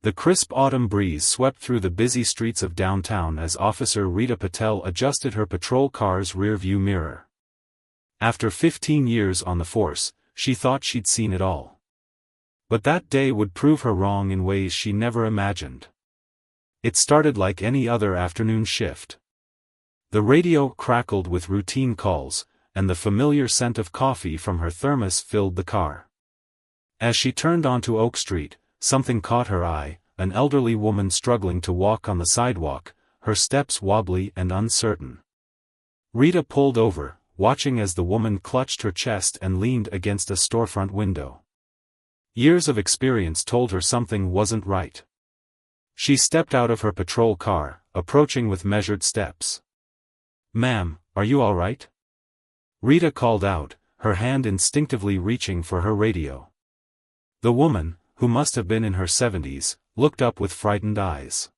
The crisp autumn breeze swept through the busy streets of downtown as Officer Rita Patel adjusted her patrol car's rear-view mirror. After 15 years on the force, she thought she'd seen it all. But that day would prove her wrong in ways she never imagined. It started like any other afternoon shift. The radio crackled with routine calls, and the familiar scent of coffee from her thermos filled the car. As she turned onto Oak Street, something caught her eye, an elderly woman struggling to walk on the sidewalk, her steps wobbly and uncertain. Rita pulled over, watching as the woman clutched her chest and leaned against a storefront window. Years of experience told her something wasn't right. She stepped out of her patrol car, approaching with measured steps. "Ma'am, are you all right?" Rita called out, her hand instinctively reaching for her radio. The woman, who must have been in her 70s, looked up with frightened eyes.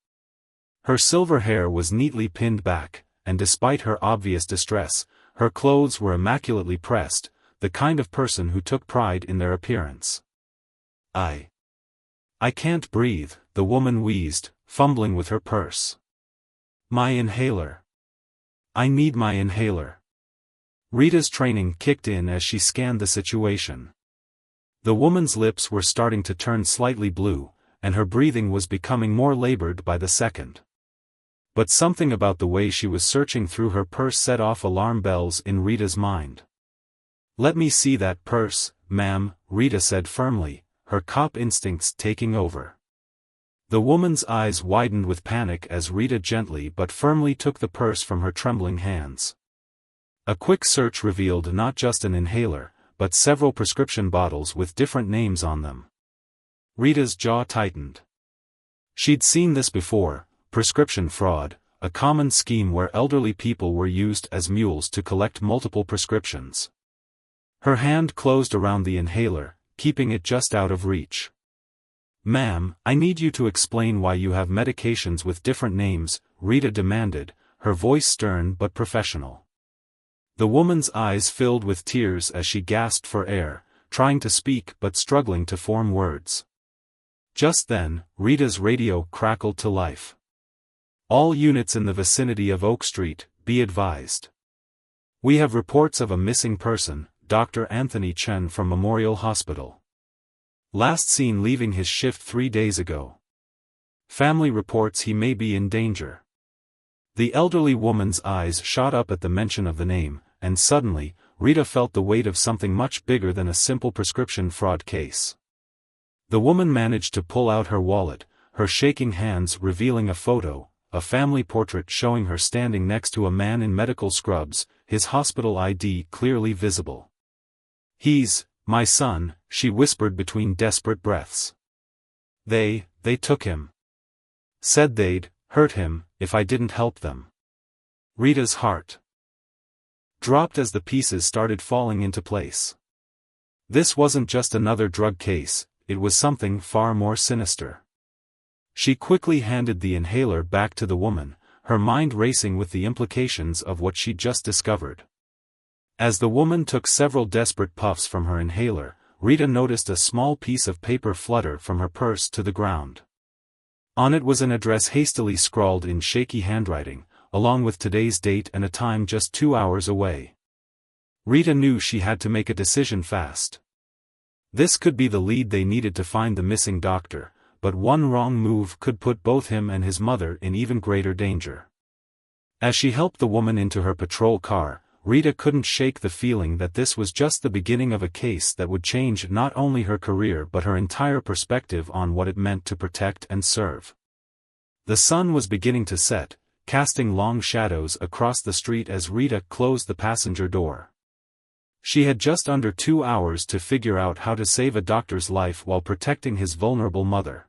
Her silver hair was neatly pinned back, and despite her obvious distress, her clothes were immaculately pressed, the kind of person who took pride in their appearance. I can't breathe," the woman wheezed, fumbling with her purse. "My inhaler. I need my inhaler." Rita's training kicked in as she scanned the situation. The woman's lips were starting to turn slightly blue, and her breathing was becoming more labored by the second. But something about the way she was searching through her purse set off alarm bells in Rita's mind. "Let me see that purse, ma'am," Rita said firmly, her cop instincts taking over. The woman's eyes widened with panic as Rita gently but firmly took the purse from her trembling hands. A quick search revealed not just an inhaler, but several prescription bottles with different names on them. Rita's jaw tightened. She'd seen this before: prescription fraud, a common scheme where elderly people were used as mules to collect multiple prescriptions. Her hand closed around the inhaler, keeping it just out of reach. "Ma'am, I need you to explain why you have medications with different names," Rita demanded, her voice stern but professional. The woman's eyes filled with tears as she gasped for air, trying to speak but struggling to form words. Just then, Rita's radio crackled to life. "All units in the vicinity of Oak Street, be advised. We have reports of a missing person, Dr. Anthony Chen from Memorial Hospital. Last seen leaving his shift 3 days ago. Family reports he may be in danger." The elderly woman's eyes shot up at the mention of the name, and suddenly, Rita felt the weight of something much bigger than a simple prescription fraud case. The woman managed to pull out her wallet, her shaking hands revealing a photo, a family portrait showing her standing next to a man in medical scrubs, his hospital ID clearly visible. "He's my son," she whispered between desperate breaths. They took him. Said they'd hurt him if I didn't help them." Rita's heart dropped as the pieces started falling into place. This wasn't just another drug case, it was something far more sinister. She quickly handed the inhaler back to the woman, her mind racing with the implications of what she'd just discovered. As the woman took several desperate puffs from her inhaler, Rita noticed a small piece of paper flutter from her purse to the ground. On it was an address hastily scrawled in shaky handwriting, along with today's date and a time just 2 hours away. Rita knew she had to make a decision fast. This could be the lead they needed to find the missing doctor, but one wrong move could put both him and his mother in even greater danger. As she helped the woman into her patrol car, Rita couldn't shake the feeling that this was just the beginning of a case that would change not only her career but her entire perspective on what it meant to protect and serve. The sun was beginning to set, casting long shadows across the street as Rita closed the passenger door. She had just under 2 hours to figure out how to save a doctor's life while protecting his vulnerable mother.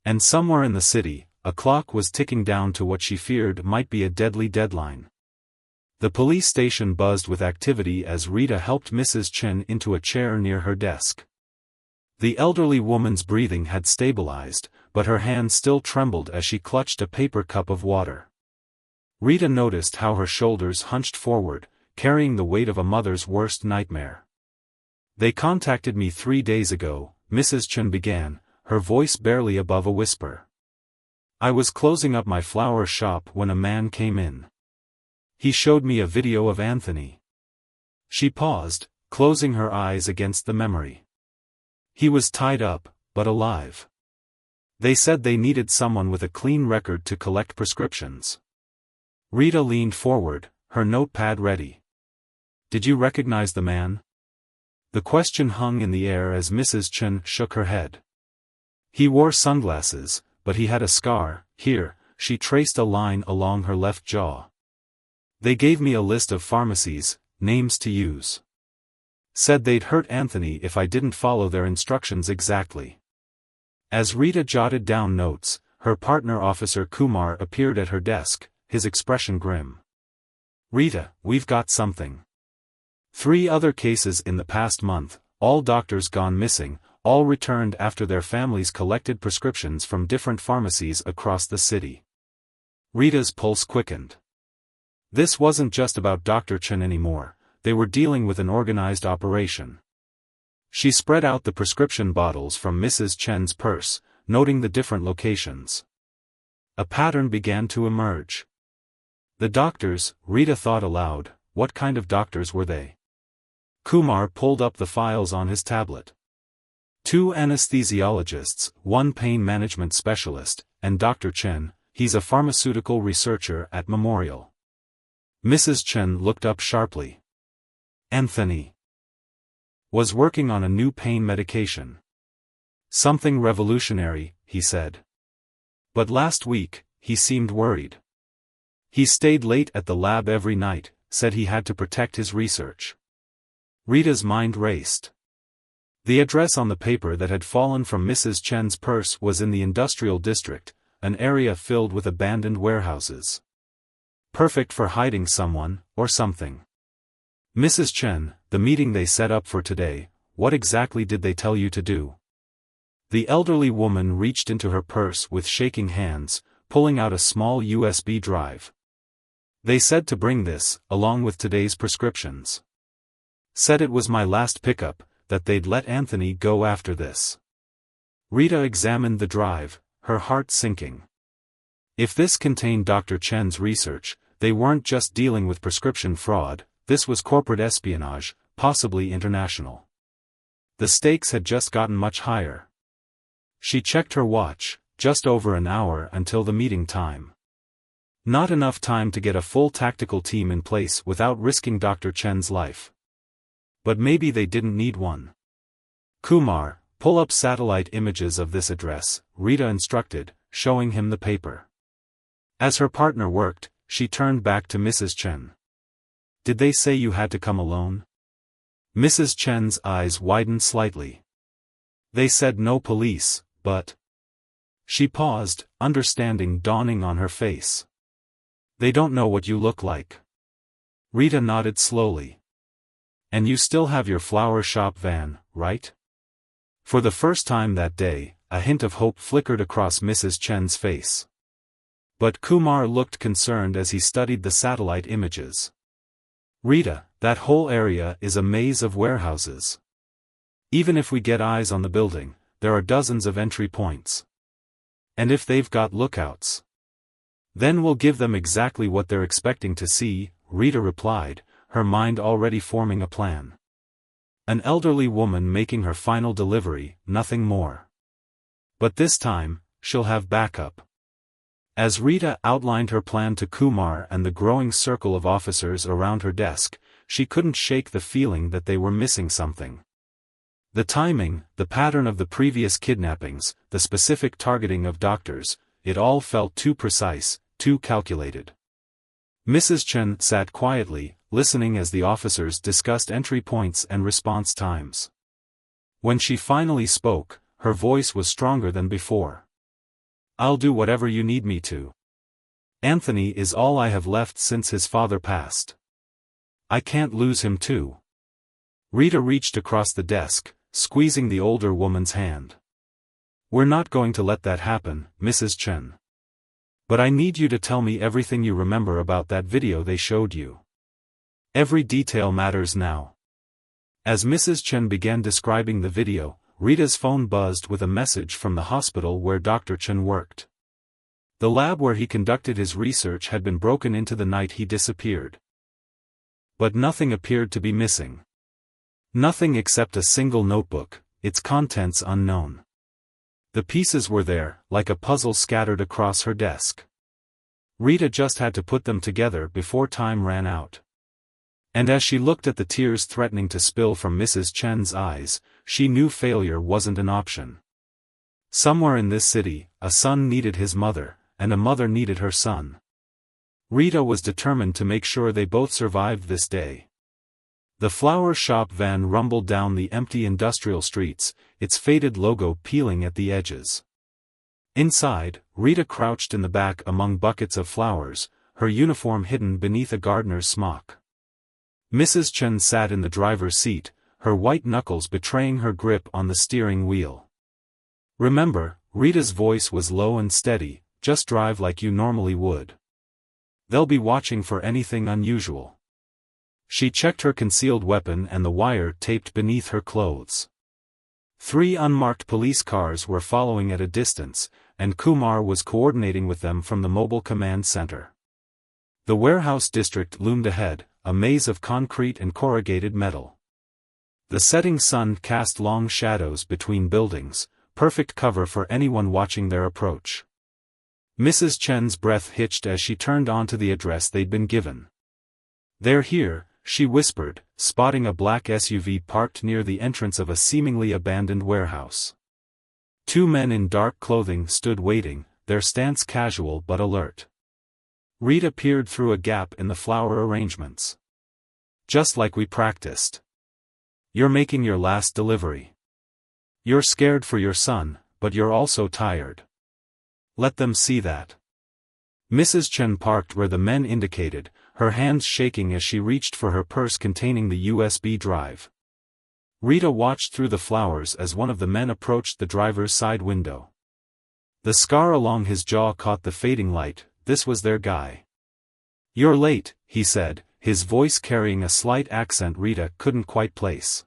And somewhere in the city, a clock was ticking down to what she feared might be a deadly deadline. The police station buzzed with activity as Rita helped Mrs. Chen into a chair near her desk. The elderly woman's breathing had stabilized, but her hand still trembled as she clutched a paper cup of water. Rita noticed how her shoulders hunched forward, carrying the weight of a mother's worst nightmare. "They contacted me 3 days ago," Mrs. Chen began, her voice barely above a whisper. I was closing up my flower shop when a man came in. He showed me a video of Anthony. She paused, closing her eyes against the memory. He was tied up, but alive. They said they needed someone with a clean record to collect prescriptions. Rita leaned forward, her notepad ready. Did you recognize the man? The question hung in the air as Mrs. Chen shook her head. He wore sunglasses, but he had a scar. Here, she traced a line along her left jaw. They gave me a list of pharmacies, names to use. Said they'd hurt Anthony if I didn't follow their instructions exactly. As Rita jotted down notes, her partner Officer Kumar appeared at her desk, his expression grim. Rita, we've got something. 3 other cases in the past month, all doctors gone missing, all returned after their families collected prescriptions from different pharmacies across the city. Rita's pulse quickened. This wasn't just about Dr. Chen anymore, they were dealing with an organized operation. She spread out the prescription bottles from Mrs. Chen's purse, noting the different locations. A pattern began to emerge. The doctors, Rita thought aloud, what kind of doctors were they? Kumar pulled up the files on his tablet. 2 anesthesiologists, 1 pain management specialist, and Dr. Chen, he's a pharmaceutical researcher at Memorial. Mrs. Chen looked up sharply. Anthony was working on a new pain medication. Something revolutionary, he said. But last week, he seemed worried. He stayed late at the lab every night, said he had to protect his research. Rita's mind raced. The address on the paper that had fallen from Mrs. Chen's purse was in the industrial district, an area filled with abandoned warehouses. Perfect for hiding someone, or something. Mrs. Chen, the meeting they set up for today, what exactly did they tell you to do? The elderly woman reached into her purse with shaking hands, pulling out a small USB drive. They said to bring this, along with today's prescriptions. Said it was my last pickup, that they'd let Anthony go after this. Rita examined the drive, her heart sinking. If this contained Dr. Chen's research, they weren't just dealing with prescription fraud, this was corporate espionage, possibly international. The stakes had just gotten much higher. She checked her watch, just over an hour until the meeting time. Not enough time to get a full tactical team in place without risking Dr. Chen's life. But maybe they didn't need one. Kumar, pull up satellite images of this address, Rita instructed, showing him the paper. As her partner worked, she turned back to Mrs. Chen. Did they say you had to come alone? Mrs. Chen's eyes widened slightly. They said no police, but... She paused, understanding dawning on her face. They don't know what you look like. Rita nodded slowly. And you still have your flower shop van, right? For the first time that day, a hint of hope flickered across Mrs. Chen's face. But Kumar looked concerned as he studied the satellite images. Rita, that whole area is a maze of warehouses. Even if we get eyes on the building, there are dozens of entry points. And if they've got lookouts, then we'll give them exactly what they're expecting to see, Rita replied, her mind already forming a plan. An elderly woman making her final delivery, nothing more. But this time, she'll have backup. As Rita outlined her plan to Kumar and the growing circle of officers around her desk, she couldn't shake the feeling that they were missing something. The timing, the pattern of the previous kidnappings, the specific targeting of doctors, it all felt too precise, too calculated. Mrs. Chen sat quietly, listening as the officers discussed entry points and response times. When she finally spoke, her voice was stronger than before. I'll do whatever you need me to. Anthony is all I have left since his father passed. I can't lose him too. Rita reached across the desk, squeezing the older woman's hand. We're not going to let that happen, Mrs. Chen. But I need you to tell me everything you remember about that video they showed you. Every detail matters now. As Mrs. Chen began describing the video, Rita's phone buzzed with a message from the hospital where Dr. Chen worked. The lab where he conducted his research had been broken into the night he disappeared. But nothing appeared to be missing. Nothing except a single notebook, its contents unknown. The pieces were there, like a puzzle scattered across her desk. Rita just had to put them together before time ran out. And as she looked at the tears threatening to spill from Mrs. Chen's eyes, she knew failure wasn't an option. Somewhere in this city, a son needed his mother, and a mother needed her son. Rita was determined to make sure they both survived this day. The flower shop van rumbled down the empty industrial streets, its faded logo peeling at the edges. Inside, Rita crouched in the back among buckets of flowers, her uniform hidden beneath a gardener's smock. Mrs. Chen sat in the driver's seat, her white knuckles betraying her grip on the steering wheel. "Remember," Rita's voice was low and steady, "just drive like you normally would. They'll be watching for anything unusual." She checked her concealed weapon and the wire taped beneath her clothes. 3 unmarked police cars were following at a distance, and Kumar was coordinating with them from the mobile command center. The warehouse district loomed ahead, a maze of concrete and corrugated metal. The setting sun cast long shadows between buildings, perfect cover for anyone watching their approach. Mrs. Chen's breath hitched as she turned onto the address they'd been given. "They're here," she whispered, spotting a black SUV parked near the entrance of a seemingly abandoned warehouse. 2 men in dark clothing stood waiting, their stance casual but alert. Rita peered through a gap in the flower arrangements. "Just like we practiced. You're making your last delivery. You're scared for your son, but you're also tired. Let them see that." Mrs. Chen parked where the men indicated, her hands shaking as she reached for her purse containing the USB drive. Rita watched through the flowers as one of the men approached the driver's side window. The scar along his jaw caught the fading light. This was their guy. "You're late," he said, his voice carrying a slight accent Rita couldn't quite place.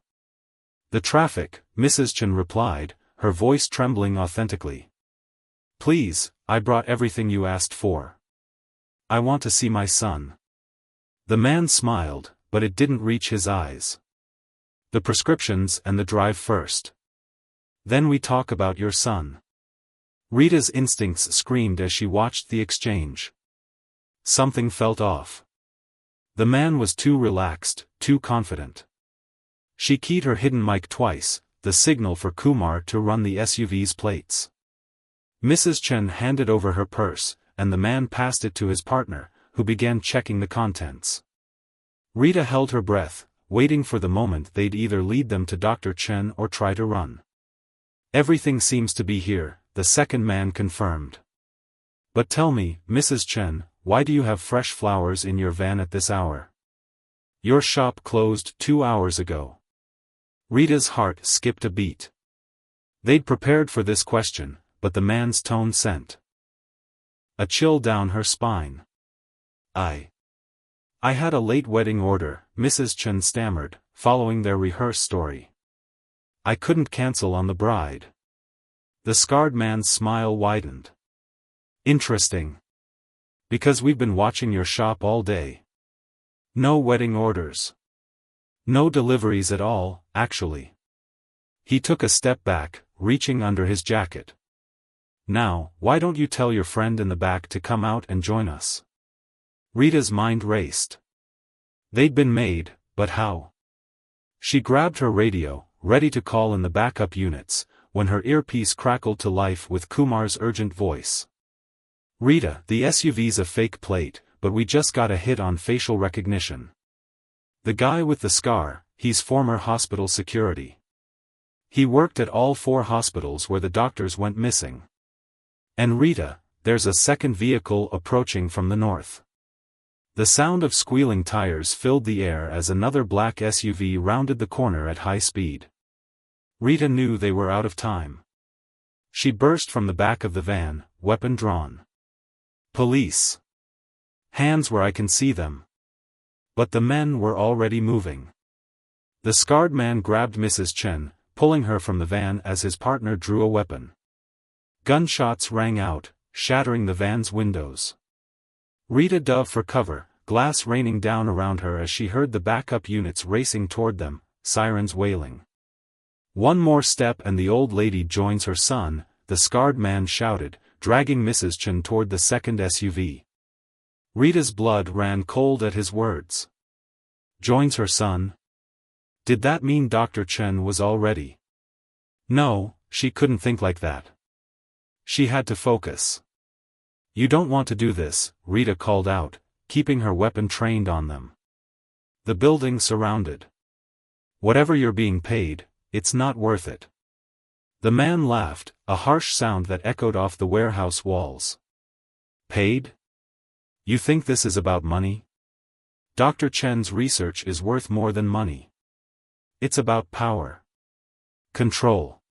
"The traffic," Mrs. Chen replied, her voice trembling authentically. "Please, I brought everything you asked for. I want to see my son." The man smiled, but it didn't reach his eyes. "The prescriptions and the drive first. Then we talk about your son." Rita's instincts screamed as she watched the exchange. Something felt off. The man was too relaxed, too confident. She keyed her hidden mic twice, the signal for Kumar to run the SUV's plates. Mrs. Chen handed over her purse, and the man passed it to his partner, who began checking the contents. Rita held her breath, waiting for the moment they'd either lead them to Dr. Chen or try to run. "Everything seems to be here," the second man confirmed. "But tell me, Mrs. Chen, why do you have fresh flowers in your van at this hour? Your shop closed 2 hours ago." Rita's heart skipped a beat. They'd prepared for this question, but the man's tone sent a chill down her spine. I had a late wedding order," Mrs. Chen stammered, following their rehearsed story. "I couldn't cancel on the bride." The scarred man's smile widened. "Interesting. Because we've been watching your shop all day. No wedding orders. No deliveries at all, actually." He took a step back, reaching under his jacket. "Now, why don't you tell your friend in the back to come out and join us?" Rita's mind raced. They'd been made, but how? She grabbed her radio, ready to call in the backup units, when her earpiece crackled to life with Kumar's urgent voice. "Rita, the SUV's a fake plate, but we just got a hit on facial recognition. The guy with the scar, he's former hospital security. He worked at all 4 hospitals where the doctors went missing. And Rita, there's a second vehicle approaching from the north." The sound of squealing tires filled the air as another black SUV rounded the corner at high speed. Rita knew they were out of time. She burst from the back of the van, weapon drawn. "Police! Hands where I can see them." But the men were already moving. The scarred man grabbed Mrs. Chen, pulling her from the van as his partner drew a weapon. Gunshots rang out, shattering the van's windows. Rita dove for cover, glass raining down around her as she heard the backup units racing toward them, sirens wailing. "One more step and the old lady joins her son," the scarred man shouted, dragging Mrs. Chen toward the second SUV. Rita's blood ran cold at his words. Joins her son? Did that mean Dr. Chen was already? No, she couldn't think like that. She had to focus. "You don't want to do this," Rita called out, keeping her weapon trained on them. "The building surrounded. Whatever you're being paid, it's not worth it." The man laughed, a harsh sound that echoed off the warehouse walls. "Paid? You think this is about money? Dr. Chen's research is worth more than money. It's about power. Control.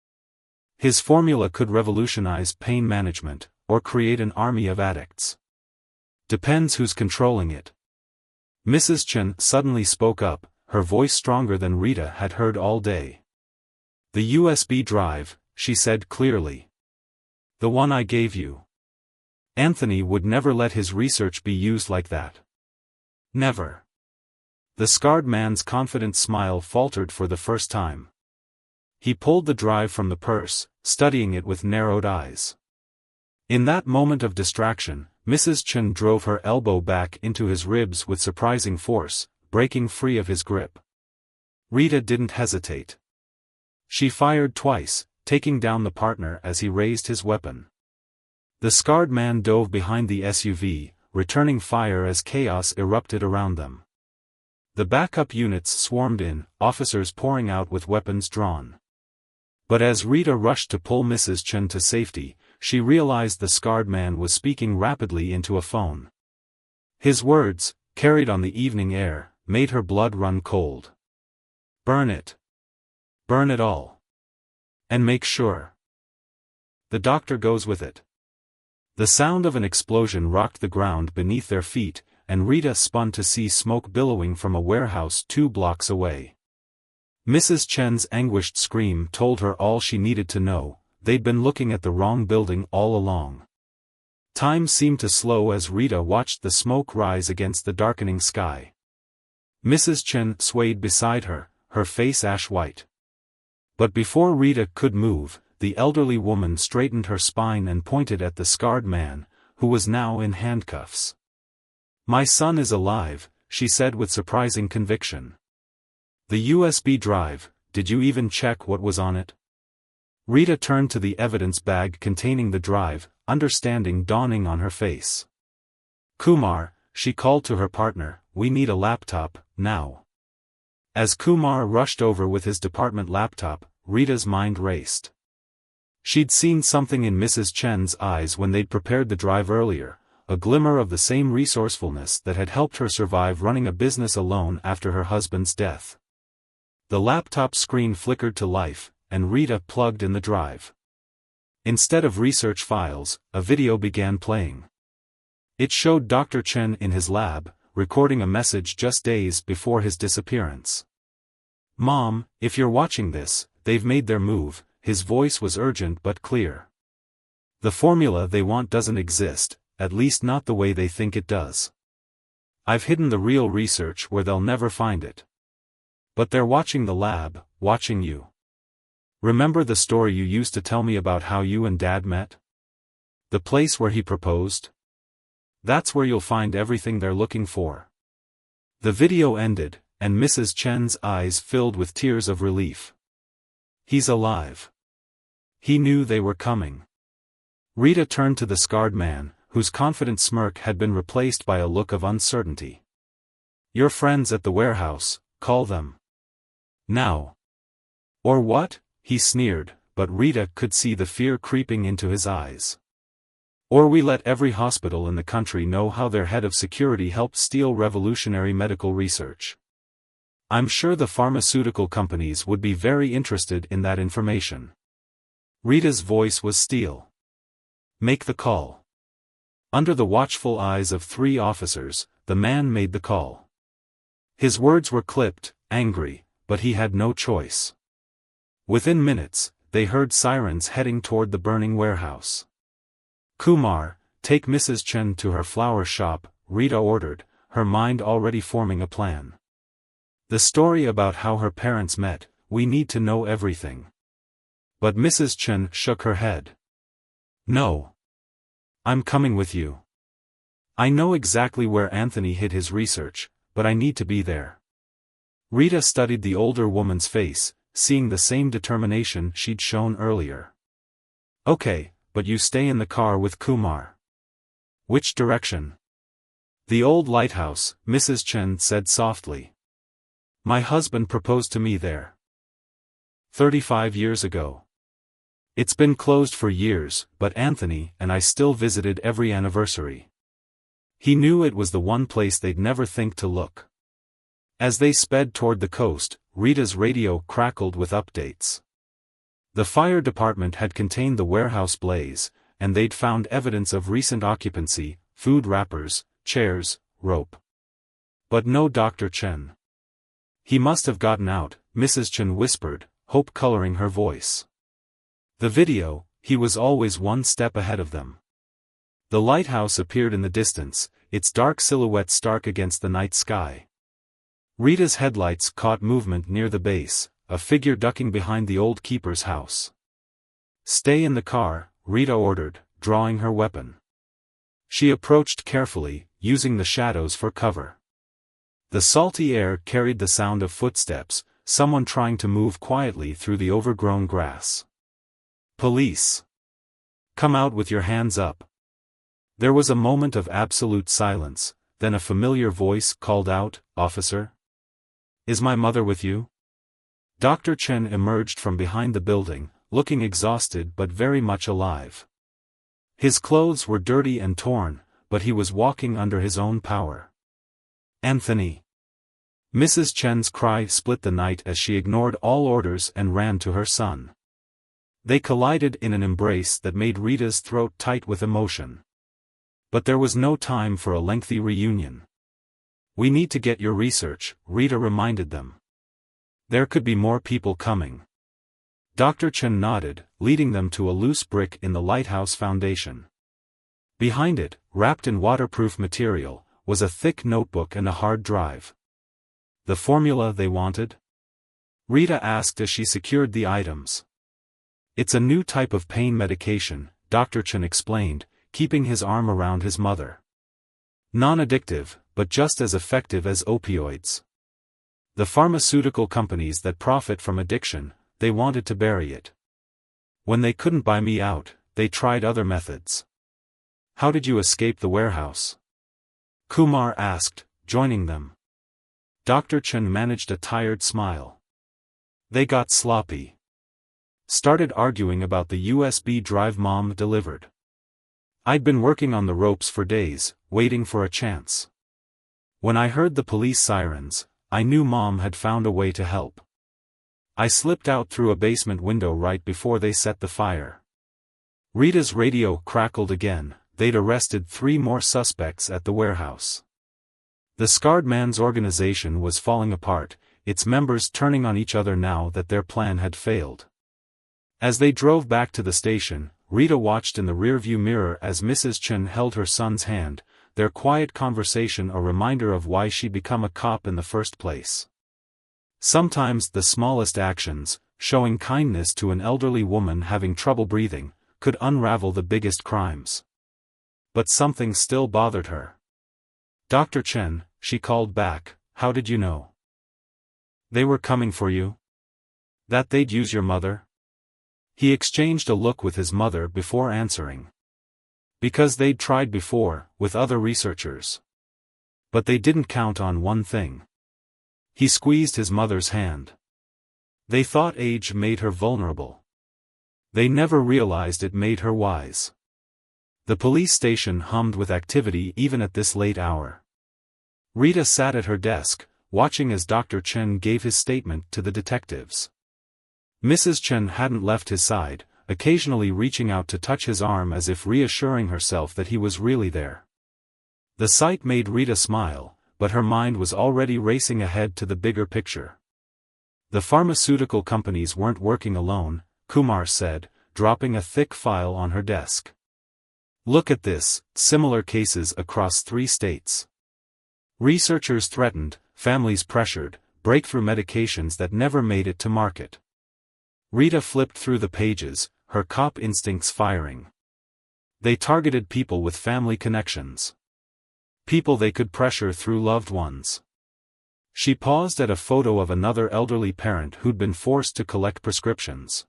His formula could revolutionize pain management, or create an army of addicts. Depends who's controlling it." Mrs. Chen suddenly spoke up, her voice stronger than Rita had heard all day. "The USB drive," she said clearly. "The one I gave you. Anthony would never let his research be used like that. Never." The scarred man's confident smile faltered for the first time. He pulled the drive from the purse, studying it with narrowed eyes. In that moment of distraction, Mrs. Chen drove her elbow back into his ribs with surprising force, breaking free of his grip. Rita didn't hesitate. She fired twice, taking down the partner as he raised his weapon. The scarred man dove behind the SUV, returning fire as chaos erupted around them. The backup units swarmed in, officers pouring out with weapons drawn. But as Rita rushed to pull Mrs. Chen to safety, she realized the scarred man was speaking rapidly into a phone. His words, carried on the evening air, made her blood run cold. "Burn it. Burn it all. And make sure the doctor goes with it." The sound of an explosion rocked the ground beneath their feet, and Rita spun to see smoke billowing from a warehouse 2 blocks away. Mrs. Chen's anguished scream told her all she needed to know: they'd been looking at the wrong building all along. Time seemed to slow as Rita watched the smoke rise against the darkening sky. Mrs. Chen swayed beside her, her face ash-white. But before Rita could move, the elderly woman straightened her spine and pointed at the scarred man, who was now in handcuffs. "My son is alive," she said with surprising conviction. "The USB drive, did you even check what was on it?" Rita turned to the evidence bag containing the drive, understanding dawning on her face. "Kumar," she called to her partner, "we need a laptop, now." As Kumar rushed over with his department laptop, Rita's mind raced. She'd seen something in Mrs. Chen's eyes when they'd prepared the drive earlier, a glimmer of the same resourcefulness that had helped her survive running a business alone after her husband's death. The laptop screen flickered to life, and Rita plugged in the drive. Instead of research files, a video began playing. It showed Dr. Chen in his lab, recording a message just days before his disappearance. "Mom, if you're watching this, they've made their move," his voice was urgent but clear. "The formula they want doesn't exist, at least not the way they think it does. I've hidden the real research where they'll never find it. But they're watching the lab, watching you. Remember the story you used to tell me about how you and Dad met? The place where he proposed? That's where you'll find everything they're looking for." The video ended, and Mrs. Chen's eyes filled with tears of relief. "He's alive." He knew they were coming. Rita turned to the scarred man, whose confident smirk had been replaced by a look of uncertainty. "Your friends at the warehouse, call them. Now." "Or what?" he sneered, but Rita could see the fear creeping into his eyes. "Or we let every hospital in the country know how their head of security helped steal revolutionary medical research. I'm sure the pharmaceutical companies would be very interested in that information." Rita's voice was steel. "Make the call." Under the watchful eyes of 3 officers, the man made the call. His words were clipped, angry, but he had no choice. Within minutes, they heard sirens heading toward the burning warehouse. "Kumar, take Mrs. Chen to her flower shop," Rita ordered, her mind already forming a plan. "The story about how her parents met, we need to know everything." But Mrs. Chen shook her head. "No. I'm coming with you. I know exactly where Anthony hid his research, but I need to be there." Rita studied the older woman's face, seeing the same determination she'd shown earlier. "Okay, but you stay in the car with Kumar." "Which direction?" "The old lighthouse," Mrs. Chen said softly. "My husband proposed to me there 35 years ago. It's been closed for years, but Anthony and I still visited every anniversary. He knew it was the one place they'd never think to look." As they sped toward the coast, Rita's radio crackled with updates. The fire department had contained the warehouse blaze, and they'd found evidence of recent occupancy: food wrappers, chairs, rope. But no Dr. Chen. "He must have gotten out," Mrs. Chen whispered, hope coloring her voice. The video, he was always one step ahead of them. The lighthouse appeared in the distance, its dark silhouette stark against the night sky. Rita's headlights caught movement near the base, a figure ducking behind the old keeper's house. "Stay in the car," Rita ordered, drawing her weapon. She approached carefully, using the shadows for cover. The salty air carried the sound of footsteps, someone trying to move quietly through the overgrown grass. "Police! Come out with your hands up." There was a moment of absolute silence, then a familiar voice called out, "Officer? Is my mother with you?" Dr. Chen emerged from behind the building, looking exhausted but very much alive. His clothes were dirty and torn, but he was walking under his own power. "Anthony!" Mrs. Chen's cry split the night as she ignored all orders and ran to her son. They collided in an embrace that made Rita's throat tight with emotion. But there was no time for a lengthy reunion. "We need to get your research," Rita reminded them. "There could be more people coming." Dr. Chen nodded, leading them to a loose brick in the lighthouse foundation. Behind it, wrapped in waterproof material, was a thick notebook and a hard drive. "The formula they wanted?" Rita asked as she secured the items. "It's a new type of pain medication," Dr. Chen explained, keeping his arm around his mother. "Non-addictive, but just as effective as opioids. The pharmaceutical companies that profit from addiction, they wanted to bury it. When they couldn't buy me out, they tried other methods." "How did you escape the warehouse?" Kumar asked, joining them. Dr. Chen managed a tired smile. "They got sloppy. Started arguing about the USB drive Mom delivered. I'd been working on the ropes for days, waiting for a chance. When I heard the police sirens, I knew Mom had found a way to help. I slipped out through a basement window right before they set the fire." Rita's radio crackled again. They'd arrested 3 more suspects at the warehouse. The scarred man's organization was falling apart, its members turning on each other now that their plan had failed. As they drove back to the station, Rita watched in the rearview mirror as Mrs. Chen held her son's hand, their quiet conversation a reminder of why she'd become a cop in the first place. Sometimes the smallest actions, showing kindness to an elderly woman having trouble breathing, could unravel the biggest crimes. But something still bothered her. "Dr. Chen," she called back, "how did you know? They were coming for you? That they'd use your mother?" He exchanged a look with his mother before answering. "Because they'd tried before, with other researchers. But they didn't count on one thing." He squeezed his mother's hand. "They thought age made her vulnerable. They never realized it made her wise." The police station hummed with activity even at this late hour. Rita sat at her desk, watching as Dr. Chen gave his statement to the detectives. Mrs. Chen hadn't left his side, occasionally reaching out to touch his arm as if reassuring herself that he was really there. The sight made Rita smile, but her mind was already racing ahead to the bigger picture. The pharmaceutical companies weren't working alone, Kumar said, dropping a thick file on her desk. Look at this, similar cases across 3 states. Researchers threatened, families pressured, breakthrough medications that never made it to market. Rita flipped through the pages, her cop instincts firing. They targeted people with family connections. People they could pressure through loved ones. She paused at a photo of another elderly parent who'd been forced to collect prescriptions.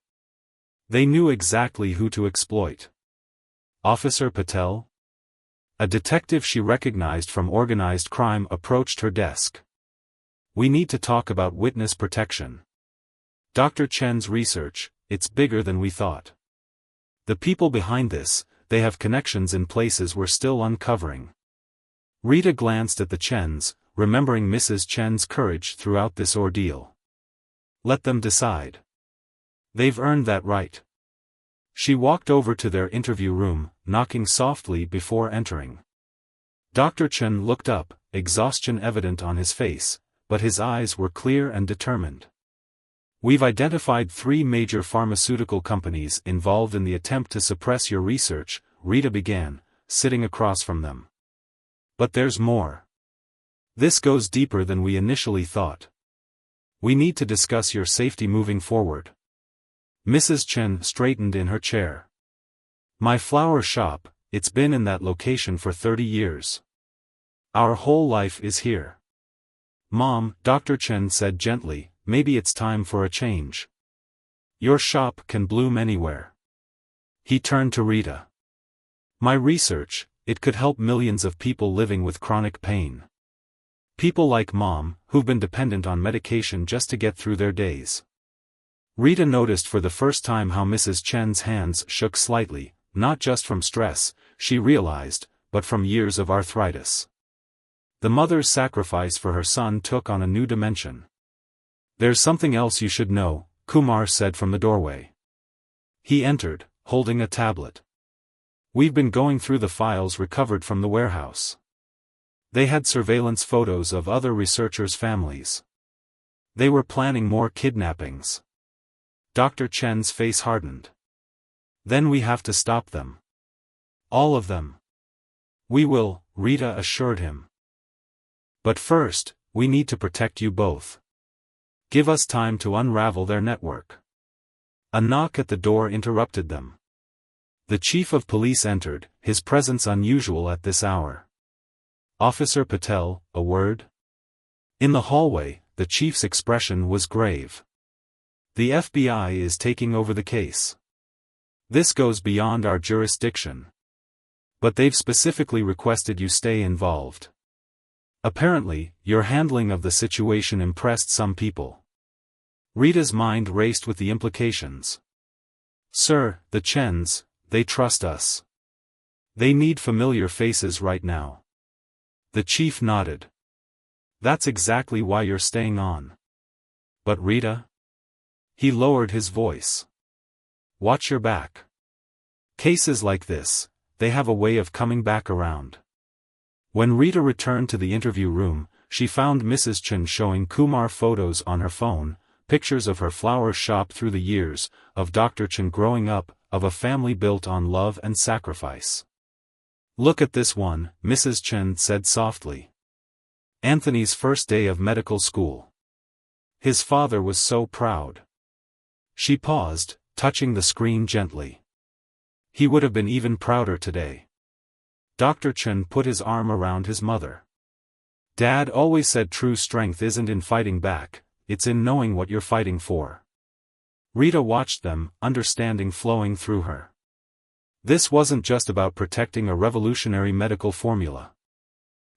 They knew exactly who to exploit. Officer Patel? A detective she recognized from organized crime approached her desk. We need to talk about witness protection. Dr. Chen's research, it's bigger than we thought. The people behind this, they have connections in places we're still uncovering. Rita glanced at the Chens, remembering Mrs. Chen's courage throughout this ordeal. Let them decide. They've earned that right. She walked over to their interview room, knocking softly before entering. Dr. Chen looked up, exhaustion evident on his face, but his eyes were clear and determined. We've identified 3 major pharmaceutical companies involved in the attempt to suppress your research, Rita began, sitting across from them. But there's more. This goes deeper than we initially thought. We need to discuss your safety moving forward. Mrs. Chen straightened in her chair. My flower shop, it's been in that location for 30 years. Our whole life is here. Mom, Dr. Chen said gently, maybe it's time for a change. Your shop can bloom anywhere. He turned to Rita. My research, it could help millions of people living with chronic pain. People like Mom, who've been dependent on medication just to get through their days. Rita noticed for the first time how Mrs. Chen's hands shook slightly, not just from stress, she realized, but from years of arthritis. The mother's sacrifice for her son took on a new dimension. There's something else you should know, Kumar said from the doorway. He entered, holding a tablet. We've been going through the files recovered from the warehouse. They had surveillance photos of other researchers' families. They were planning more kidnappings. Dr. Chen's face hardened. Then we have to stop them. All of them. We will, Rita assured him. But first, we need to protect you both. Give us time to unravel their network. A knock at the door interrupted them. The chief of police entered, his presence unusual at this hour. Officer Patel, a word? In the hallway, the chief's expression was grave. The FBI is taking over the case. This goes beyond our jurisdiction. But they've specifically requested you stay involved. Apparently, your handling of the situation impressed some people. Rita's mind raced with the implications. Sir, the Chens, they trust us. They need familiar faces right now. The chief nodded. That's exactly why you're staying on. But Rita? He lowered his voice. Watch your back. Cases like this, they have a way of coming back around. When Rita returned to the interview room, she found Mrs. Chen showing Kumar photos on her phone, pictures of her flower shop through the years, of Dr. Chen growing up, of a family built on love and sacrifice. Look at this one, Mrs. Chen said softly. Anthony's first day of medical school. His father was so proud. She paused, touching the screen gently. He would have been even prouder today. Dr. Chen put his arm around his mother. Dad always said true strength isn't in fighting back, it's in knowing what you're fighting for. Rita watched them, understanding flowing through her. This wasn't just about protecting a revolutionary medical formula.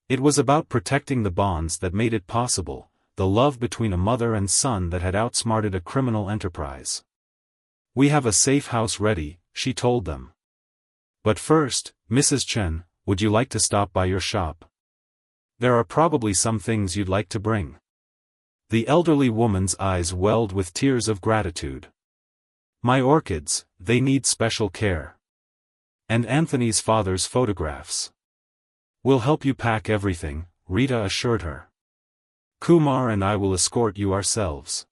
It was about protecting the bonds that made it possible, the love between a mother and son that had outsmarted a criminal enterprise. We have a safe house ready, she told them. But first, Mrs. Chen, would you like to stop by your shop? There are probably some things you'd like to bring. The elderly woman's eyes welled with tears of gratitude. My orchids, they need special care. And Anthony's father's photographs. We'll help you pack everything, Rita assured her. Kumar and I will escort you ourselves.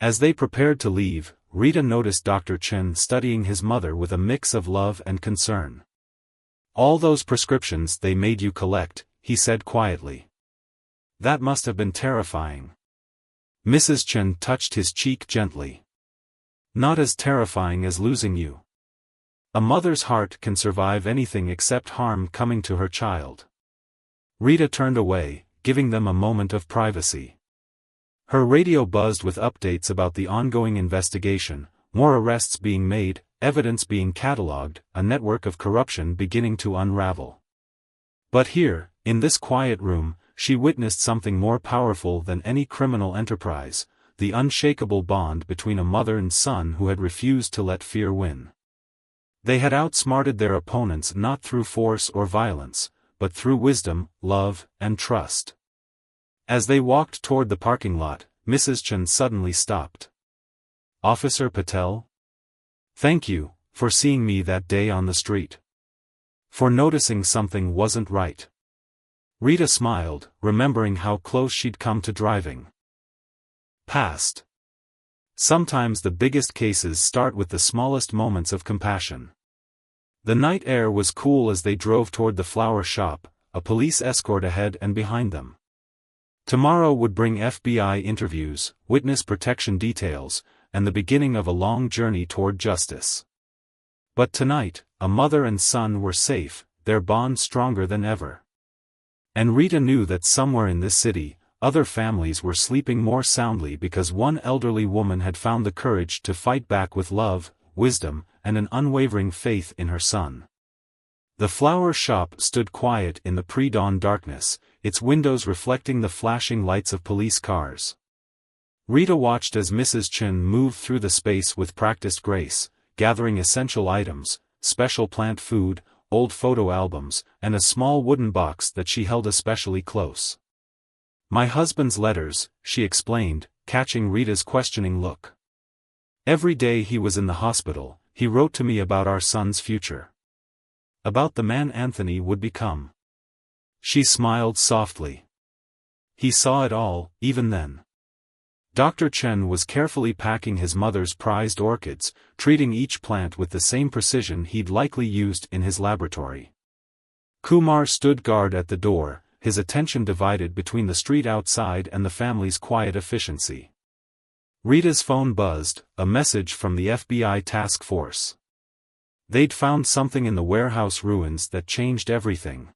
As they prepared to leave, Rita noticed Dr. Chen studying his mother with a mix of love and concern. "All those prescriptions they made you collect," he said quietly. "That must have been terrifying." Mrs. Chen touched his cheek gently. "Not as terrifying as losing you. A mother's heart can survive anything except harm coming to her child." Rita turned away, giving them a moment of privacy. Her radio buzzed with updates about the ongoing investigation, more arrests being made, evidence being catalogued, a network of corruption beginning to unravel. But here, in this quiet room, she witnessed something more powerful than any criminal enterprise, the unshakable bond between a mother and son who had refused to let fear win. They had outsmarted their opponents not through force or violence, but through wisdom, love, and trust. As they walked toward the parking lot, Mrs. Chen suddenly stopped. "Officer Patel? Thank you, for seeing me that day on the street. For noticing something wasn't right." Rita smiled, remembering how close she'd come to driving past. Sometimes the biggest cases start with the smallest moments of compassion. The night air was cool as they drove toward the flower shop, a police escort ahead and behind them. Tomorrow would bring FBI interviews, witness protection details, and the beginning of a long journey toward justice. But tonight, a mother and son were safe, their bond stronger than ever. And Rita knew that somewhere in this city, other families were sleeping more soundly because one elderly woman had found the courage to fight back with love, wisdom, and an unwavering faith in her son. The flower shop stood quiet in the pre-dawn darkness, its windows reflecting the flashing lights of police cars. Rita watched as Mrs. Chen moved through the space with practiced grace, gathering essential items, special plant food, old photo albums, and a small wooden box that she held especially close. "My husband's letters," she explained, catching Rita's questioning look. "Every day he was in the hospital, he wrote to me about our son's future. About the man Anthony would become." She smiled softly. He saw it all, even then. Dr. Chen was carefully packing his mother's prized orchids, treating each plant with the same precision he'd likely used in his laboratory. Kumar stood guard at the door, his attention divided between the street outside and the family's quiet efficiency. Rita's phone buzzed, a message from the FBI task force. They'd found something in the warehouse ruins that changed everything.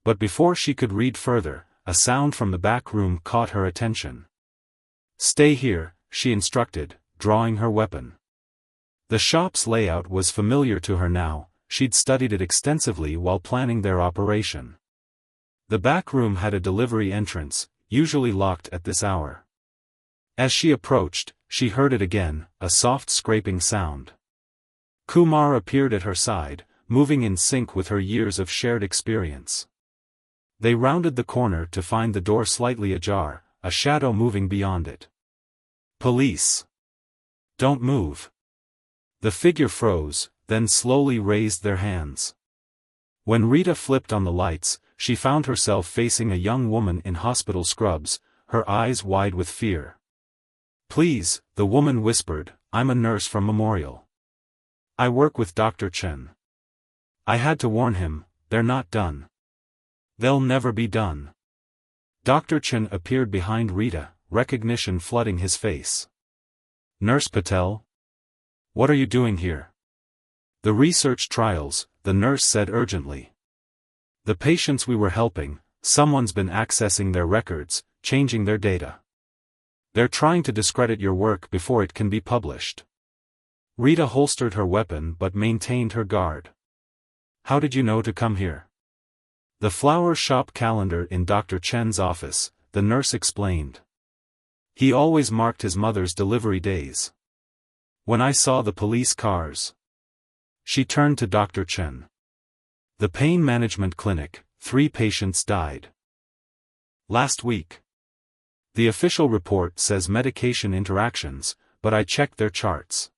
But before she could read further, a sound from the back room caught her attention. "Stay here," she instructed, drawing her weapon. The shop's layout was familiar to her now, she'd studied it extensively while planning their operation. The back room had a delivery entrance, usually locked at this hour. As she approached, she heard it again, a soft scraping sound. Kumar appeared at her side, moving in sync with her years of shared experience. They rounded the corner to find the door slightly ajar, a shadow moving beyond it. "Police! Don't move!" The figure froze, then slowly raised their hands. When Rita flipped on the lights, she found herself facing a young woman in hospital scrubs, her eyes wide with fear. "Please," the woman whispered, "I'm a nurse from Memorial. I work with Dr. Chen. I had to warn him, they're not done. They'll never be done." Dr. Chen appeared behind Rita, recognition flooding his face. "Nurse Patel? What are you doing here?" "The research trials," the nurse said urgently. "The patients we were helping, someone's been accessing their records, changing their data. They're trying to discredit your work before it can be published." Rita holstered her weapon but maintained her guard. "How did you know to come here?" "The flower shop calendar in Dr. Chen's office," the nurse explained. "He always marked his mother's delivery days. When I saw the police cars..." She turned to Dr. Chen. "The pain management clinic, 3 patients died last week. The official report says medication interactions, but I checked their charts.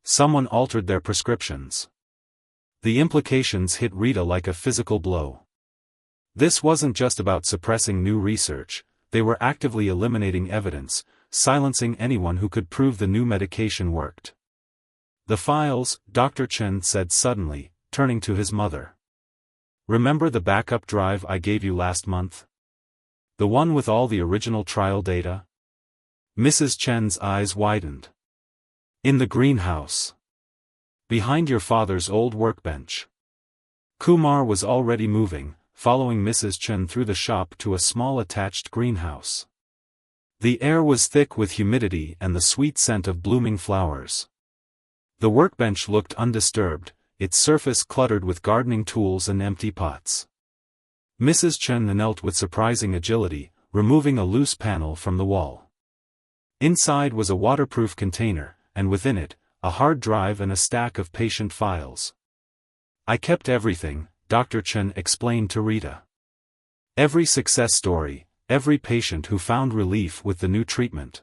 Someone altered their prescriptions." The implications hit Rita like a physical blow. This wasn't just about suppressing new research, they were actively eliminating evidence, silencing anyone who could prove the new medication worked. "The files," Dr. Chen said suddenly, turning to his mother. "Remember the backup drive I gave you last month? The one with all the original trial data?" Mrs. Chen's eyes widened. "In the greenhouse. Behind your father's old workbench." Kumar was already moving, following Mrs. Chen through the shop to a small attached greenhouse. The air was thick with humidity and the sweet scent of blooming flowers. The workbench looked undisturbed, its surface cluttered with gardening tools and empty pots. Mrs. Chen knelt with surprising agility, removing a loose panel from the wall. Inside was a waterproof container, and within it, a hard drive and a stack of patient files. "I kept everything," Dr. Chen explained to Rita. "Every success story, every patient who found relief with the new treatment.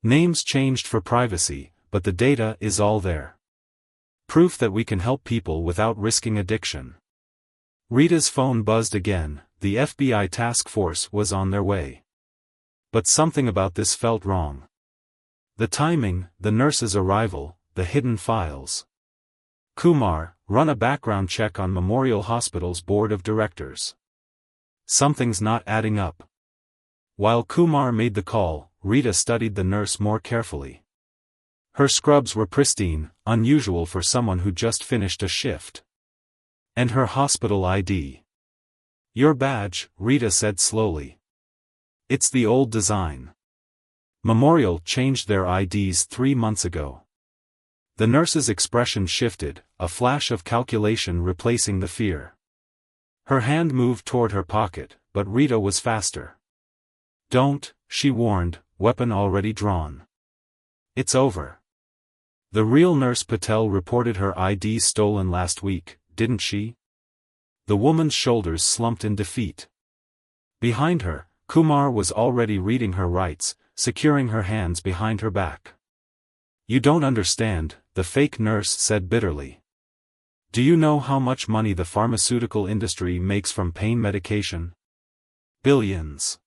Names changed for privacy, but the data is all there. Proof that we can help people without risking addiction." Rita's phone buzzed again. The FBI task force was on their way. But something about this felt wrong. The timing, the nurse's arrival, the hidden files. "Kumar, run a background check on Memorial Hospital's board of directors. Something's not adding up." While Kumar made the call, Rita studied the nurse more carefully. Her scrubs were pristine, unusual for someone who just finished a shift. And her hospital ID. "Your badge," Rita said slowly. "It's the old design. Memorial changed their IDs 3 months ago." The nurse's expression shifted, a flash of calculation replacing the fear. Her hand moved toward her pocket, but Rita was faster. "Don't," she warned, weapon already drawn. "It's over. The real Nurse Patel reported her ID stolen last week, didn't she?" The woman's shoulders slumped in defeat. Behind her, Kumar was already reading her rights, securing her hands behind her back. "You don't understand," the fake nurse said bitterly. "Do you know how much money the pharmaceutical industry makes from pain medication? Billions.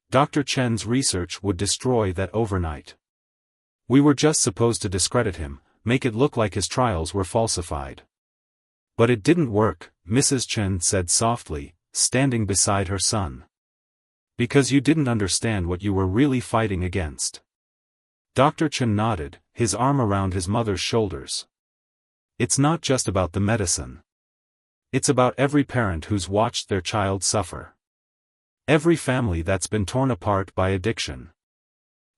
Dr. Chen's research would destroy that overnight. We were just supposed to discredit him, make it look like his trials were falsified. But it didn't work," Mrs. Chen said softly, standing beside her son. "Because you didn't understand what you were really fighting against." Dr. Chen nodded, his arm around his mother's shoulders. "It's not just about the medicine. It's about every parent who's watched their child suffer. Every family that's been torn apart by addiction.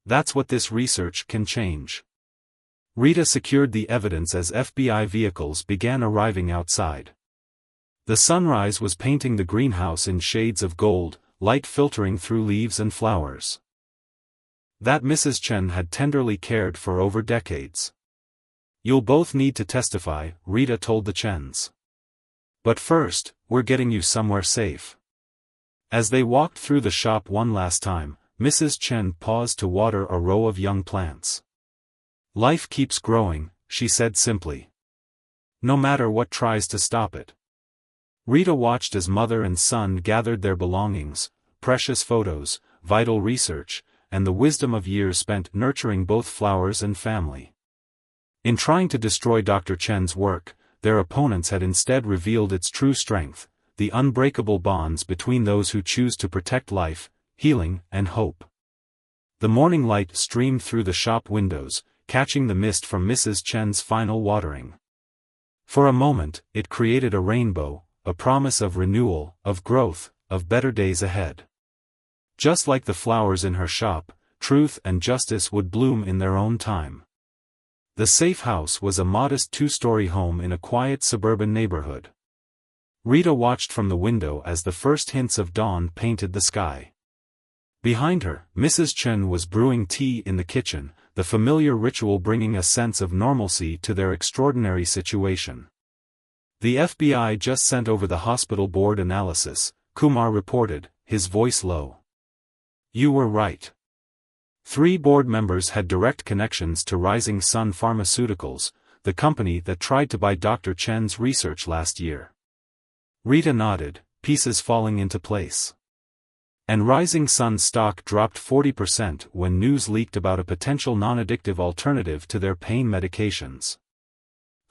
That's what this research can change." Rita secured the evidence as FBI vehicles began arriving outside. The sunrise was painting the greenhouse in shades of gold, light filtering through leaves and flowers. That Mrs. Chen had tenderly cared for over decades. "You'll both need to testify," Rita told the Chens. "But first, we're getting you somewhere safe." As they walked through the shop one last time, Mrs. Chen paused to water a row of young plants. "Life keeps growing," she said simply. "No matter what tries to stop it." Rita watched as mother and son gathered their belongings, precious photos, vital research, and the wisdom of years spent nurturing both flowers and family. In trying to destroy Dr. Chen's work, their opponents had instead revealed its true strength, the unbreakable bonds between those who choose to protect life, healing, and hope. The morning light streamed through the shop windows, catching the mist from Mrs. Chen's final watering. For a moment, it created a rainbow, a promise of renewal, of growth, of better days ahead. Just like the flowers in her shop, truth and justice would bloom in their own time. The safe house was a modest 2-story home in a quiet suburban neighborhood. Rita watched from the window as the first hints of dawn painted the sky. Behind her, Mrs. Chen was brewing tea in the kitchen, the familiar ritual bringing a sense of normalcy to their extraordinary situation. "The FBI just sent over the hospital board analysis," Kumar reported, his voice low. "You were right. 3 board members had direct connections to Rising Sun Pharmaceuticals, the company that tried to buy Dr. Chen's research last year." Rita nodded, pieces falling into place. And Rising Sun stock dropped 40% when news leaked about a potential non-addictive alternative to their pain medications.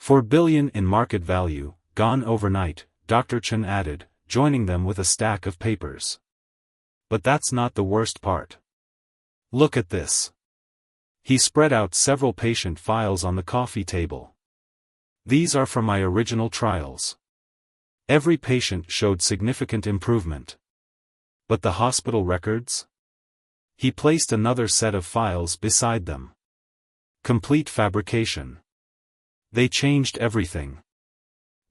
$4 billion in market value, gone overnight, Dr. Chen added, joining them with a stack of papers. But that's not the worst part. Look at this. He spread out several patient files on the coffee table. These are from my original trials. Every patient showed significant improvement. But the hospital records? He placed another set of files beside them. Complete fabrication. They changed everything.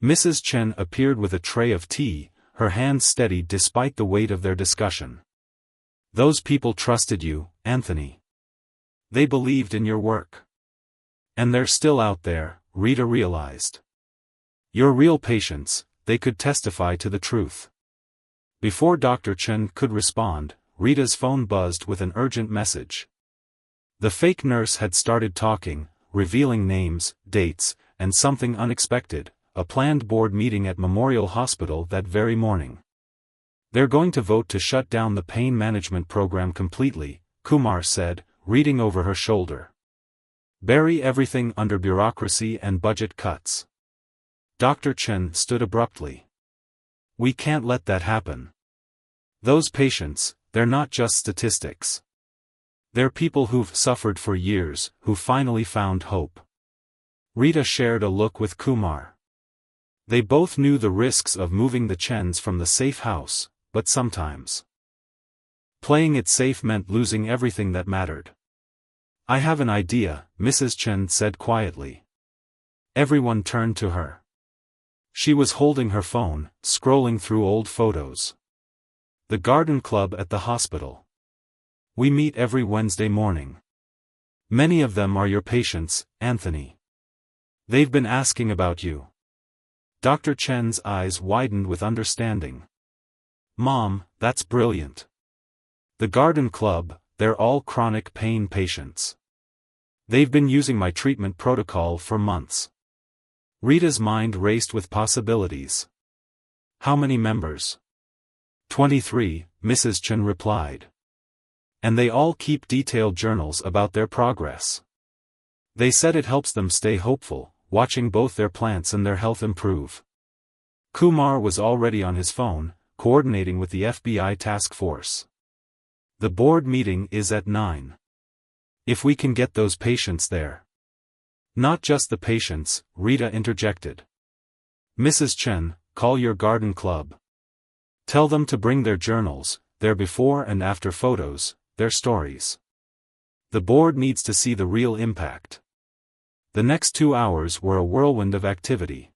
Mrs. Chen appeared with a tray of tea, her hands steady despite the weight of their discussion. Those people trusted you, Anthony. They believed in your work. And they're still out there, Rita realized. You're real patients, they could testify to the truth. Before Dr. Chen could respond, Rita's phone buzzed with an urgent message. The fake nurse had started talking, revealing names, dates, and something unexpected, a planned board meeting at Memorial Hospital that very morning. They're going to vote to shut down the pain management program completely, Kumar said, reading over her shoulder. Bury everything under bureaucracy and budget cuts. Dr. Chen stood abruptly. We can't let that happen. Those patients, they're not just statistics. They're people who've suffered for years, who finally found hope. Rita shared a look with Kumar. They both knew the risks of moving the Chens from the safe house, but sometimes playing it safe meant losing everything that mattered. I have an idea, Mrs. Chen said quietly. Everyone turned to her. She was holding her phone, scrolling through old photos. The garden club at the hospital. We meet every Wednesday morning. Many of them are your patients, Anthony. They've been asking about you. Dr. Chen's eyes widened with understanding. Mom, that's brilliant. The garden club, they're all chronic pain patients. They've been using my treatment protocol for months. Rita's mind raced with possibilities. How many members? 23, Mrs. Chen replied. And they all keep detailed journals about their progress. They said it helps them stay hopeful, watching both their plants and their health improve. Kumar was already on his phone, coordinating with the FBI task force. The board meeting is at 9. If we can get those patients there. Not just the patients, Rita interjected. Mrs. Chen, call your garden club. Tell them to bring their journals, their before and after photos, their stories. The board needs to see the real impact. The next 2 hours were a whirlwind of activity.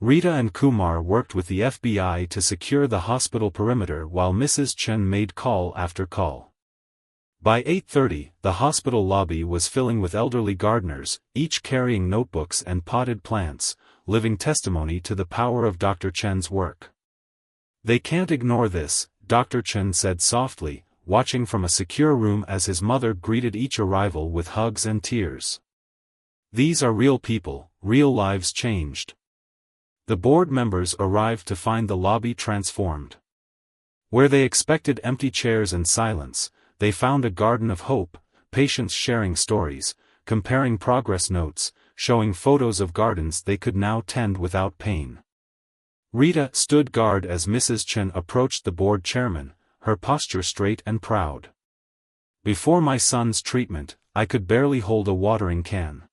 Rita and Kumar worked with the FBI to secure the hospital perimeter while Mrs. Chen made call after call. By 8:30, the hospital lobby was filling with elderly gardeners, each carrying notebooks and potted plants, living testimony to the power of Dr. Chen's work. They can't ignore this, Dr. Chen said softly, watching from a secure room as his mother greeted each arrival with hugs and tears. These are real people, real lives changed. The board members arrived to find the lobby transformed. Where they expected empty chairs and silence, they found a garden of hope, patients sharing stories, comparing progress notes, showing photos of gardens they could now tend without pain. Rita stood guard as Mrs. Chen approached the board chairman, her posture straight and proud. Before my son's treatment, I could barely hold a watering can.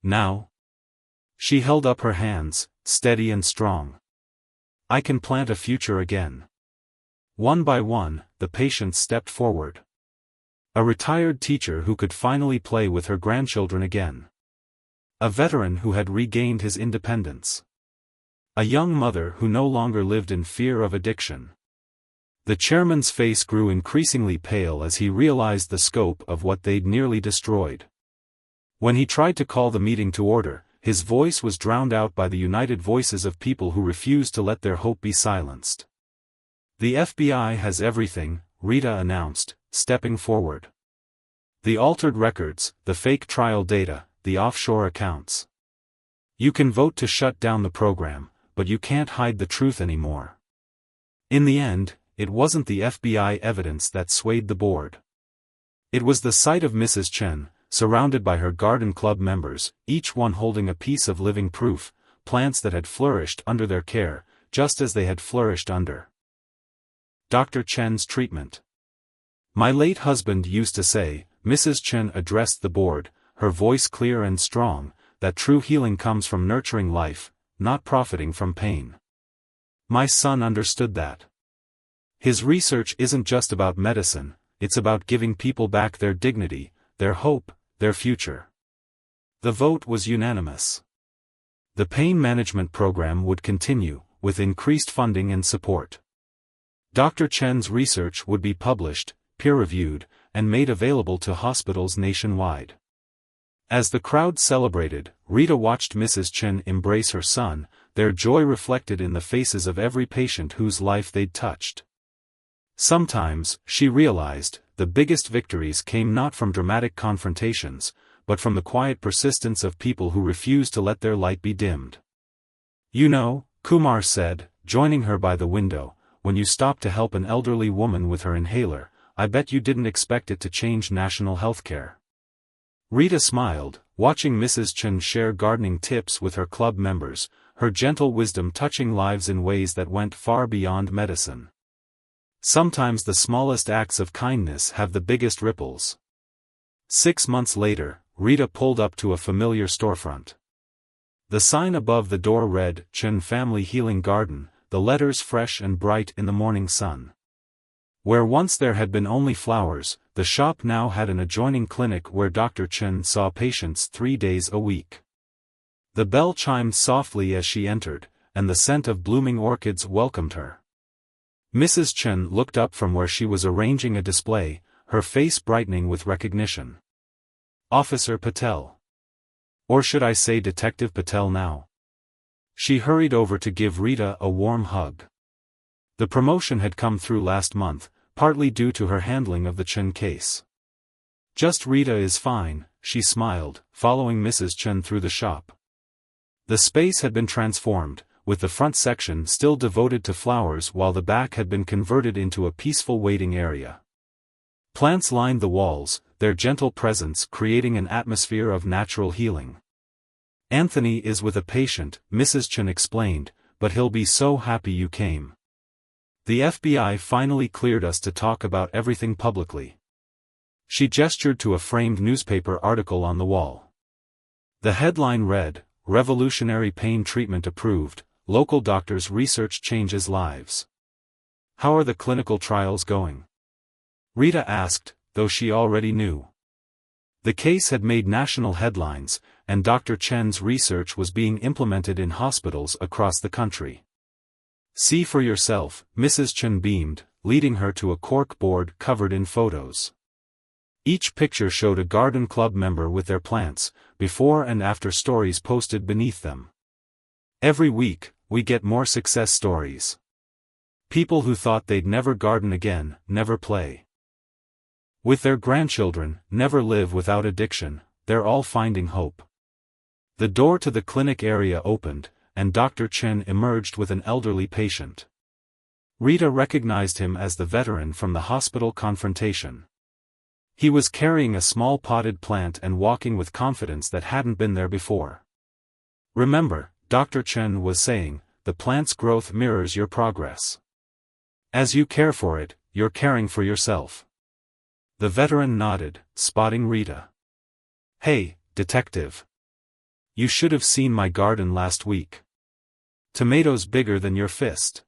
Now? She held up her hands, steady and strong. I can plant a future again. One by one, the patients stepped forward. A retired teacher who could finally play with her grandchildren again. A veteran who had regained his independence. A young mother who no longer lived in fear of addiction. The chairman's face grew increasingly pale as he realized the scope of what they'd nearly destroyed. When he tried to call the meeting to order, his voice was drowned out by the united voices of people who refused to let their hope be silenced. The FBI has everything, Rita announced, stepping forward. The altered records, the fake trial data, the offshore accounts. You can vote to shut down the program, but you can't hide the truth anymore. In the end, it wasn't the FBI evidence that swayed the board. It was the sight of Mrs. Chen, surrounded by her garden club members, each one holding a piece of living proof, plants that had flourished under their care, just as they had flourished under Dr. Chen's treatment. "My late husband used to say," Mrs. Chen addressed the board, her voice clear and strong, "that true healing comes from nurturing life, not profiting from pain. My son understood that. His research isn't just about medicine, it's about giving people back their dignity, their hope, their future." The vote was unanimous. The pain management program would continue, with increased funding and support. Dr. Chen's research would be published, peer-reviewed, and made available to hospitals nationwide. As the crowd celebrated, Rita watched Mrs. Chen embrace her son, their joy reflected in the faces of every patient whose life they'd touched. Sometimes, she realized, the biggest victories came not from dramatic confrontations, but from the quiet persistence of people who refused to let their light be dimmed. "You know," Kumar said, joining her by the window, "when you stopped to help an elderly woman with her inhaler, I bet you didn't expect it to change national healthcare." Rita smiled, watching Mrs. Chen share gardening tips with her club members, her gentle wisdom touching lives in ways that went far beyond medicine. Sometimes the smallest acts of kindness have the biggest ripples. 6 months later, Rita pulled up to a familiar storefront. The sign above the door read, "Chen Family Healing Garden," the letters fresh and bright in the morning sun. Where once there had been only flowers, the shop now had an adjoining clinic where Dr. Chen saw patients 3 days a week. The bell chimed softly as she entered, and the scent of blooming orchids welcomed her. Mrs. Chen looked up from where she was arranging a display, her face brightening with recognition. "Officer Patel. Or should I say Detective Patel now?" She hurried over to give Rita a warm hug. The promotion had come through last month, partly due to her handling of the Chen case. "Just Rita is fine," she smiled, following Mrs. Chen through the shop. The space had been transformed, with the front section still devoted to flowers while the back had been converted into a peaceful waiting area. Plants lined the walls, their gentle presence creating an atmosphere of natural healing. "Anthony is with a patient," Mrs. Chen explained, "but he'll be so happy you came. The FBI finally cleared us to talk about everything publicly." She gestured to a framed newspaper article on the wall. The headline read, "Revolutionary Pain Treatment Approved, Local Doctors Research Changes Lives." "How are the clinical trials going?" Rita asked, though she already knew. The case had made national headlines, and Dr. Chen's research was being implemented in hospitals across the country. "See for yourself," Mrs. Chen beamed, leading her to a cork board covered in photos. Each picture showed a garden club member with their plants, before and after stories posted beneath them. "Every week, we get more success stories. People who thought they'd never garden again, never play with their grandchildren, never live without addiction, they're all finding hope." The door to the clinic area opened, and Dr. Chen emerged with an elderly patient. Rita recognized him as the veteran from the hospital confrontation. He was carrying a small potted plant and walking with confidence that hadn't been there before. "Remember," Dr. Chen was saying, "the plant's growth mirrors your progress. As you care for it, you're caring for yourself." The veteran nodded, spotting Rita. "Hey, detective. You should have seen my garden last week. Tomatoes bigger than your fist."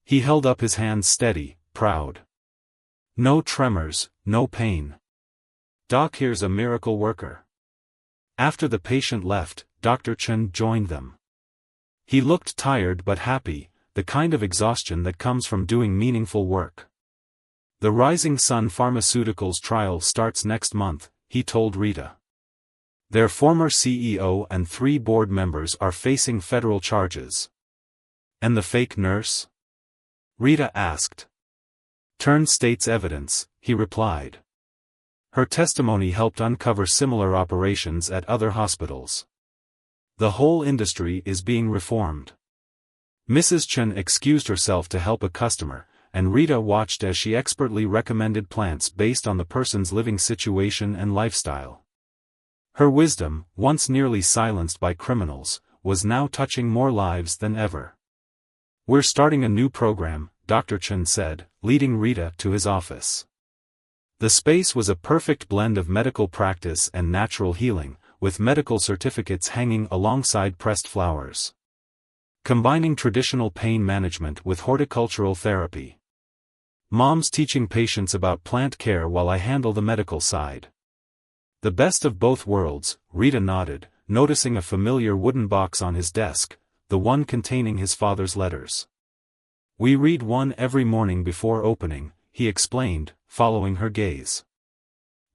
He held up his hands steady, proud. "No tremors, no pain. Doc, here's a miracle worker." After the patient left, Dr. Chen joined them. He looked tired but happy, the kind of exhaustion that comes from doing meaningful work. "The Rising Sun Pharmaceuticals trial starts next month," he told Rita. "Their former CEO and 3 board members are facing federal charges." "And the fake nurse?" Rita asked. "Turned state's evidence," he replied. Her testimony helped uncover similar operations at other hospitals. "The whole industry is being reformed." Mrs. Chen excused herself to help a customer, and Rita watched as she expertly recommended plants based on the person's living situation and lifestyle. Her wisdom, once nearly silenced by criminals, was now touching more lives than ever. "We're starting a new program," Dr. Chen said, leading Rita to his office. The space was a perfect blend of medical practice and natural healing, with medical certificates hanging alongside pressed flowers. Combining traditional pain management with horticultural therapy. "Mom's teaching patients about plant care while I handle the medical side." "The best of both worlds," Rita nodded, noticing a familiar wooden box on his desk, the one containing his father's letters. "We read one every morning before opening," he explained, following her gaze.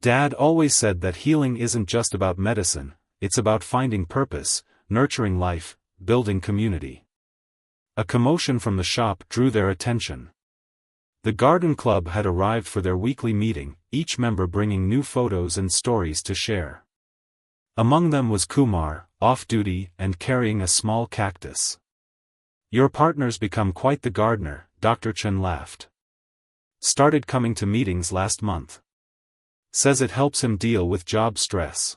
"Dad always said that healing isn't just about medicine, it's about finding purpose, nurturing life, building community." A commotion from the shop drew their attention. The garden club had arrived for their weekly meeting, each member bringing new photos and stories to share. Among them was Kumar, off-duty and carrying a small cactus. "Your partner's become quite the gardener," Dr. Chen laughed. "Started coming to meetings last month. Says it helps him deal with job stress."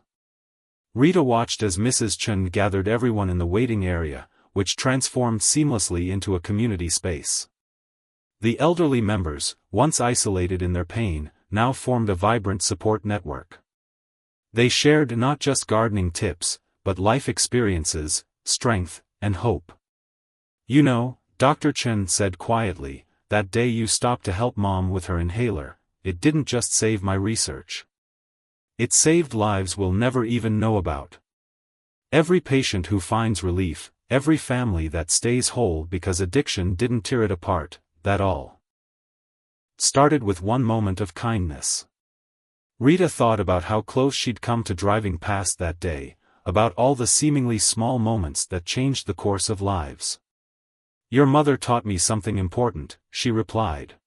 Rita watched as Mrs. Chen gathered everyone in the waiting area, which transformed seamlessly into a community space. The elderly members, once isolated in their pain, now formed a vibrant support network. They shared not just gardening tips, but life experiences, strength, and hope. "You know," Dr. Chen said quietly, "that day you stopped to help Mom with her inhaler, it didn't just save my research. It saved lives we'll never even know about. Every patient who finds relief, every family that stays whole because addiction didn't tear it apart, that all started with one moment of kindness." Rita thought about how close she'd come to driving past that day, about all the seemingly small moments that changed the course of lives. "Your mother taught me something important," she replied.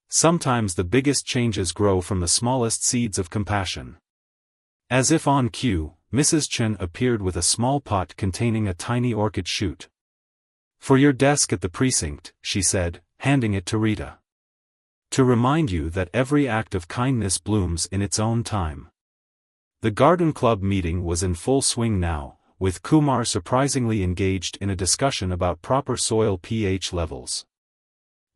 "Sometimes the biggest changes grow from the smallest seeds of compassion." As if on cue, Mrs. Chen appeared with a small pot containing a tiny orchid shoot. "For your desk at the precinct," she said, handing it to Rita. "To remind you that every act of kindness blooms in its own time." The garden club meeting was in full swing now, with Kumar surprisingly engaged in a discussion about proper soil pH levels.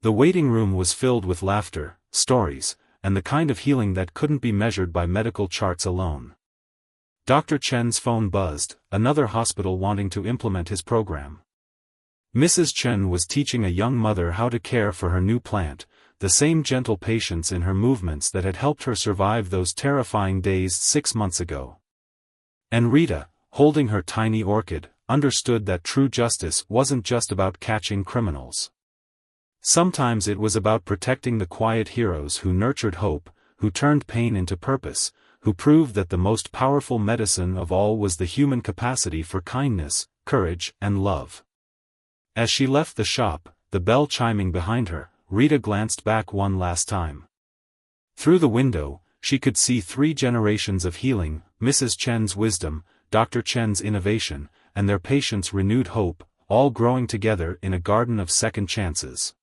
The waiting room was filled with laughter, stories, and the kind of healing that couldn't be measured by medical charts alone. Dr. Chen's phone buzzed, another hospital wanting to implement his program. Mrs. Chen was teaching a young mother how to care for her new plant, the same gentle patience in her movements that had helped her survive those terrifying days 6 months ago. And Rita, holding her tiny orchid, understood that true justice wasn't just about catching criminals. Sometimes it was about protecting the quiet heroes who nurtured hope, who turned pain into purpose, who proved that the most powerful medicine of all was the human capacity for kindness, courage, and love. As she left the shop, the bell chiming behind her, Rita glanced back one last time. Through the window, she could see 3 generations of healing, Mrs. Chen's wisdom, Dr. Chen's innovation, and their patients' renewed hope, all growing together in a garden of second chances.